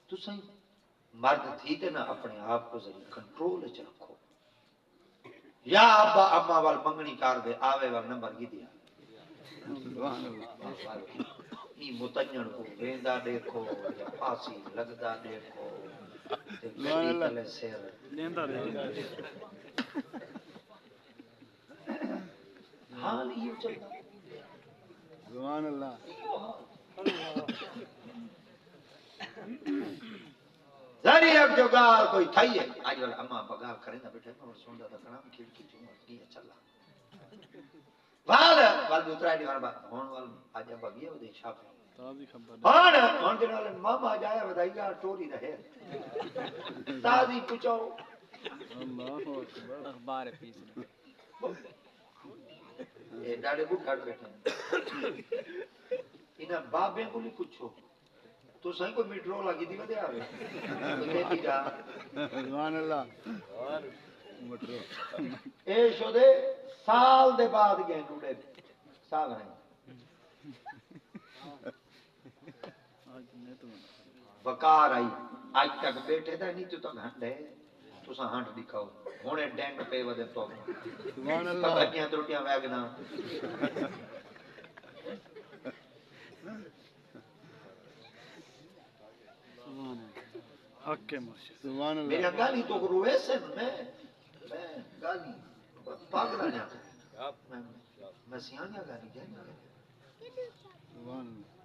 تو صحیح مرد تھی تے نا اپنے آپ کو ذریعہ کنٹرول چ رکھو یا ابا اما وال منگنی کر دے آوے وال نمبر کی دیا سبحان اللہ نی متنجن کو ویندا دیکھو یا پھانسی لگدا دیکھو تے سبحان گڈی اللہ تلے سیر لیندا رہے حال یہ چلتا سبحان اللہ ذری اب جو گال کوئی تھئی ہے آج والا اما بگال کریں نہ بیٹھے میں سندا دا کلام کھڑکی چوں کی چلا وال دوسرا دی بات ہون وال اج بگیا ودی شاپ تازی خبر ہن دے نال ماما جایا ودائی گا ٹوری رہے تازی پوچھو اللہ اکبر اخبار پیس اے ڈاڑے بوٹھا بیٹھے انہاں بابے کو نہیں پوچھو تو سائیں کو میٹرو لگی دی ودے آوے تے دی جا سبحان اللہ مٹرو اے شودے سال دے بعد گئے نوڑے سال ہیں آج نے تو بکار آئی آج تک بیٹھے دا نہیں تو تک ہنڈ ہے تو سا ہنڈ دکھاؤ ہونے ڈینگ پہ ودے تو سبحان اللہ پتھکیاں تروٹیاں ویگنا سبحان اللہ حق کے مرشد سبحان میری اللہ گالی تو روئے سے میں گالی پاگلا جا میں سیاں گالی جائیں سبحان اللہ